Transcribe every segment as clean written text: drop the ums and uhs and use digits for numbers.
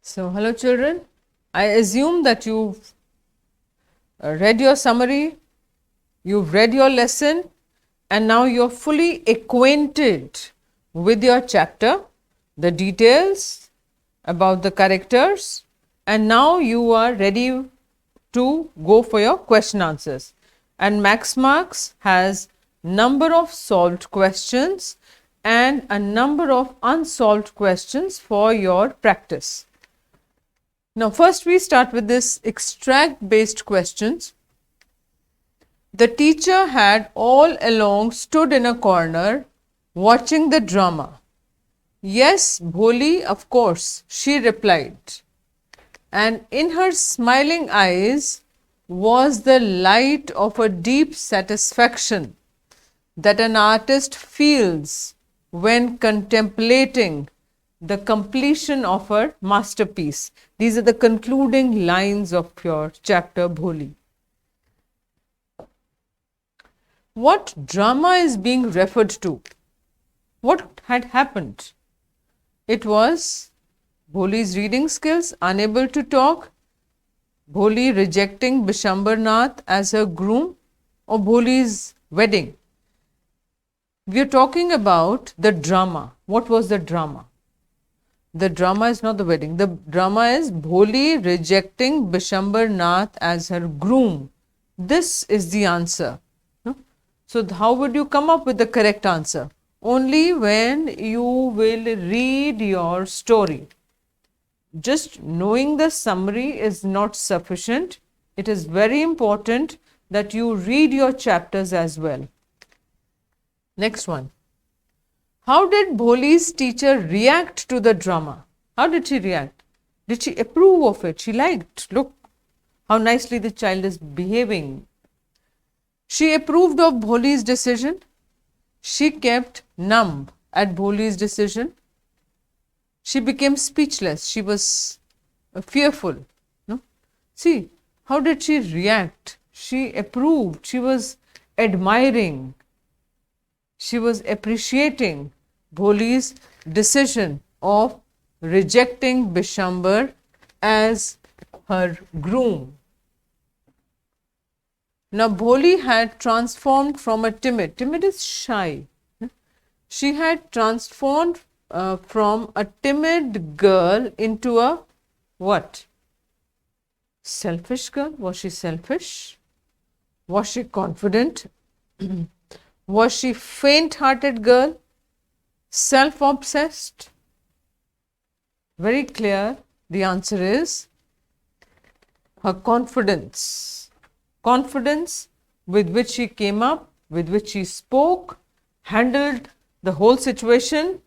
So, hello children. I assume that you've read your summary, you've read your lesson, and now you're fully acquainted with your chapter, the details about the characters, and now you are ready to go for your question answers. And Maxx Marks has number of solved questions and a number of unsolved questions for your practice. Now, first we start with this extract based questions. The teacher had all along stood in a corner watching the drama. Yes, Bholi, of course, she replied. And in her smiling eyes was the light of a deep satisfaction that an artist feels when contemplating the completion of her masterpiece. These are the concluding lines of your chapter Bholi. What drama is being referred to? What had happened? It was Bholi's reading skills, unable to talk, Bholi rejecting Bishambar Nath as her groom, or Bholi's wedding. We are talking about the drama. What was the drama? The drama is not the wedding. The drama is Bholi rejecting Bishambar Nath as her groom. This is the answer. So, how would you come up with the correct answer? Only when you will read your story. Just knowing the summary is not sufficient. It is very important that you read your chapters as well. Next one. How did Bholi's teacher react to the drama? How did she react? Did she approve of it? She liked, look how nicely the child is behaving. She approved of Bholi's decision. She kept numb at Bholi's decision. She became speechless. She was fearful. No? See, how did she react? She approved. She was admiring. She was appreciating Bholi's decision of rejecting Bishambar as her groom. Now, Bholi had transformed from a timid is shy. She had transformed from a timid girl into a what? Selfish girl? Was she selfish? Was she confident? Was she faint-hearted girl? Self-obsessed? Very clear. The answer is her confidence. Confidence with which she came up, with which she spoke, handled the whole situation,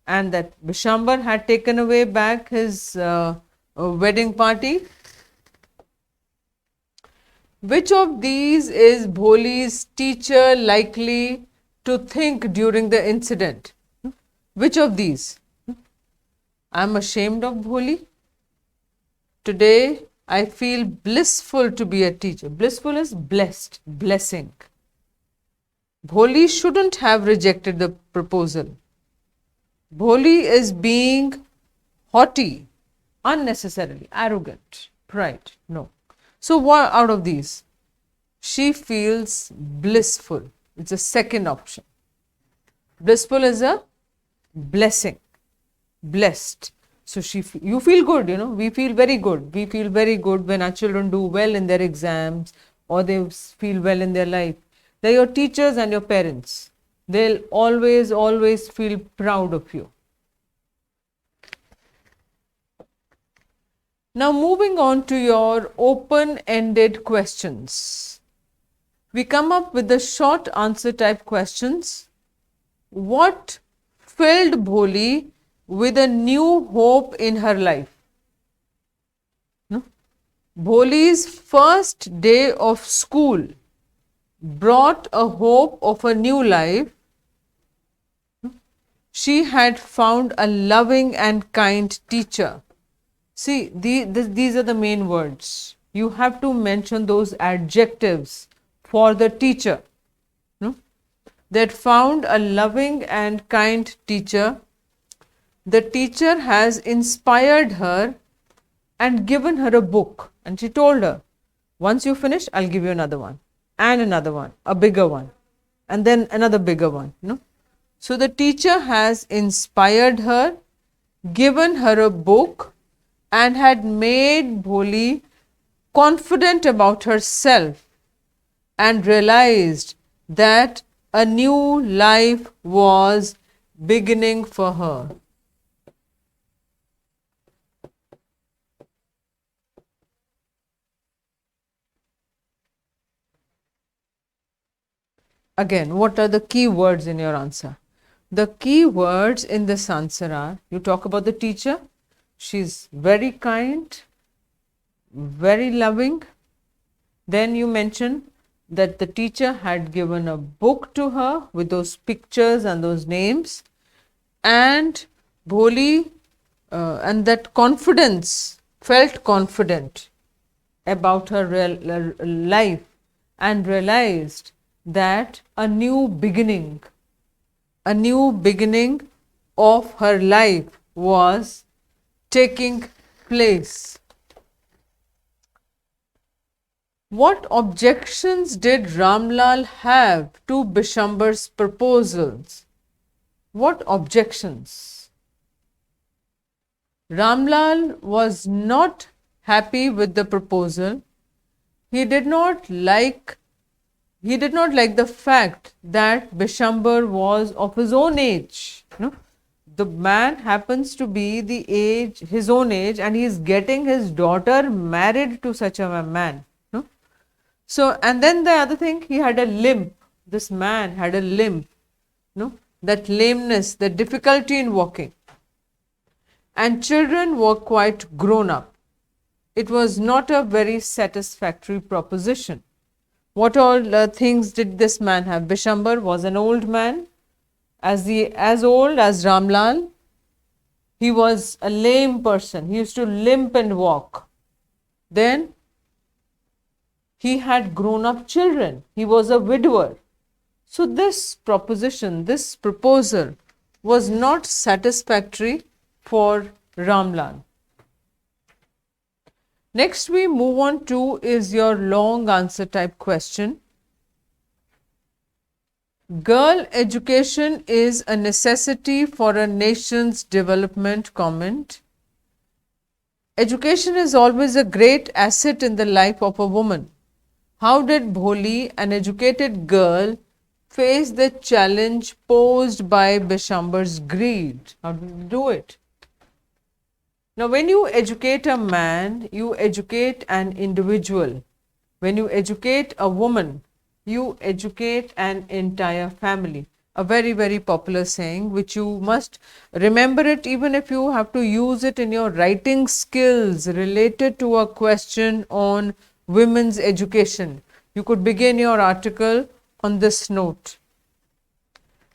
and that Bishambar had taken away back his wedding party. Which of these is Bholi's teacher likely to think during the incident? Which of these? I am ashamed of Bholi. Today I feel blissful to be a teacher. Blissful is blessed, blessing. Bholi shouldn't have rejected the proposal. Bholi is being haughty, unnecessarily, arrogant, pride. No. So, what out of these? She feels blissful. It's a second option. Blissful is a blessing, blessed. So, you feel good, we feel very good. We feel very good when our children do well in their exams or they feel well in their life. They're your teachers and your parents. They'll always feel proud of you. Now, moving on to your open-ended questions. We come up with the short answer type questions. What filled Bholi with a new hope in her life? No? Bholi's first day of school brought a hope of a new life. She had found a loving and kind teacher. See, these are the main words. You have to mention those adjectives for the teacher. No? That found a loving and kind teacher. The teacher has inspired her and given her a book, and she told her, once you finish, I'll give you another one, and another one, a bigger one, and then another bigger one. So the teacher has inspired her, given her a book, and had made Bholi confident about herself and realized that a new life was beginning for her. Again, what are the key words in your answer? The key words in this answer are, you talk about the teacher, she's very kind, very loving. Then you mention that the teacher had given a book to her with those pictures and those names, and Bholi and that confidence, felt confident about her life and realized that a new beginning of her life was taking place. What objections did Ramlal have to Bishambar's proposals? What objections? Ramlal was not happy with the proposal. He did not like the fact that Bishambar was of his own age. The man happens to be his own age, and he is getting his daughter married to such a man. So, and then the other thing, he had a limp. This man had a limp, that lameness, the difficulty in walking. And children were quite grown up. It was not a very satisfactory proposition. What all things did this man have? Bishambar was an old man, as old as Ramlal. He was a lame person. He used to limp and walk. Then he had grown up children. He was a widower. So this proposal was not satisfactory for Ramlal. Next we move on to is your long answer type question. Girl education is a necessity for a nation's development. Comment. Education is always a great asset in the life of a woman. How did Bholi, an educated girl, face the challenge posed by Bishambar's greed? How did he do it? Now, when you educate a man, you educate an individual. When you educate a woman, you educate an entire family. A very, very popular saying, which you must remember it even if you have to use it in your writing skills related to a question on women's education. You could begin your article on this note.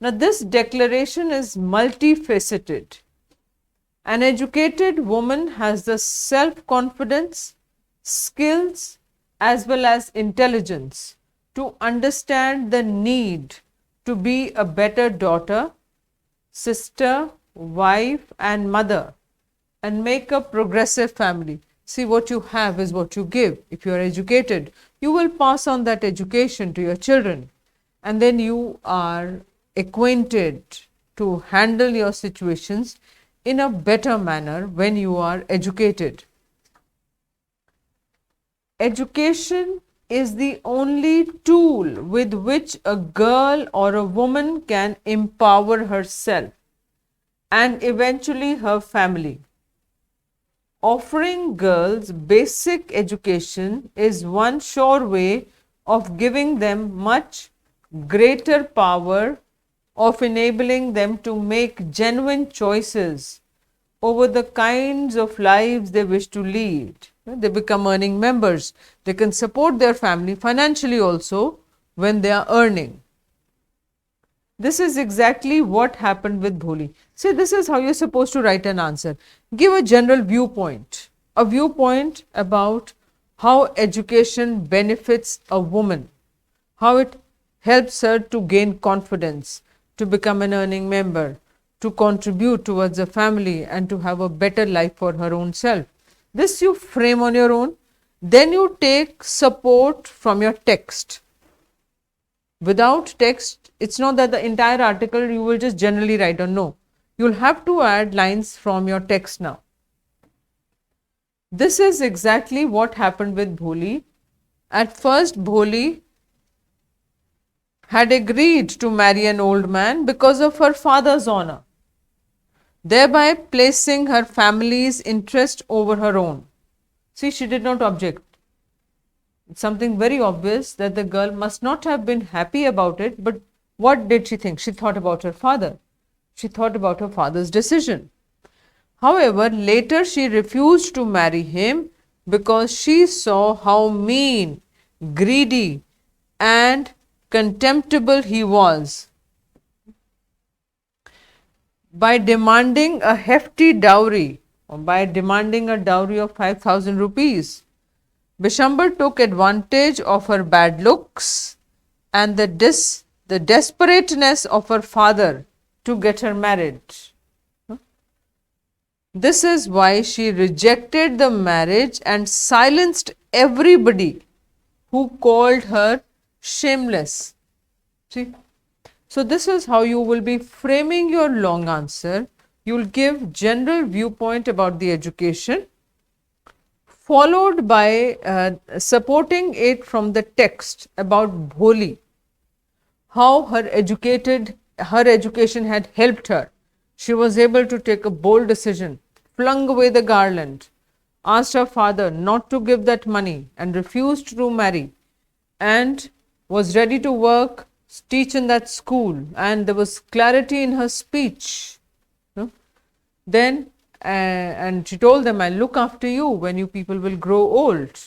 Now, this declaration is multifaceted. An educated woman has the self-confidence, skills, as well as intelligence to understand the need to be a better daughter, sister, wife, and mother, and make a progressive family. See, what you have is what you give. If you are educated, you will pass on that education to your children, and then you are acquainted to handle your situations in a better manner when you are educated. Education is the only tool with which a girl or a woman can empower herself and eventually her family. Offering girls basic education is one sure way of giving them much greater power of enabling them to make genuine choices over the kinds of lives they wish to lead. They become earning members. They can support their family financially also when they are earning. This is exactly what happened with Bholi. See, this is how you're supposed to write an answer. Give a general viewpoint, a viewpoint about how education benefits a woman, how it helps her to gain confidence, to become an earning member, to contribute towards a family and to have a better life for her own self. This you frame on your own. Then you take support from your text. Without text, it's not that the entire article you will just generally write on. No, you'll have to add lines from your text now. This is exactly what happened with Bholi. At first, Bholi had agreed to marry an old man because of her father's honor, thereby placing her family's interest over her own. See, she did not object. It's something very obvious that the girl must not have been happy about it, but what did she think? She thought about her father. She thought about her father's decision. However, later she refused to marry him because she saw how mean, greedy, and contemptible he was. By demanding a hefty dowry, or by demanding a dowry of 5,000 rupees, Bishambar took advantage of her bad looks and the desperateness of her father to get her married. This is why she rejected the marriage and silenced everybody who called her shameless. See? So this is how you will be framing your long answer. You will give general viewpoint about the education, followed by supporting it from the text about Bholi, how her education had helped her. She was able to take a bold decision, flung away the garland, asked her father not to give that money and refused to marry, and was ready to work, teach in that school, and there was clarity in her speech. Then and she told them, I'll look after you when you people will grow old.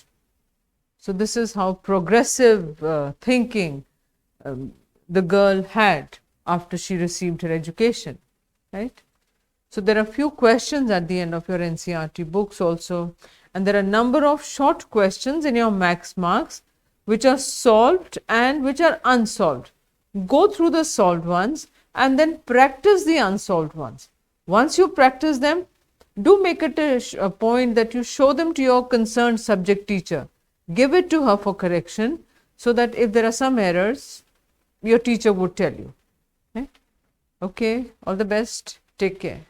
So this is how progressive thinking the girl had after she received her education, right? So there are few questions at the end of your NCERT books also, and there are a number of short questions in your Maxx marks which are solved and which are unsolved. Go through the solved ones and then practice the unsolved ones. Once you practice them, do make it a point that you show them to your concerned subject teacher. Give it to her for correction so that if there are some errors, your teacher would tell you. Right? Okay, all the best. Take care.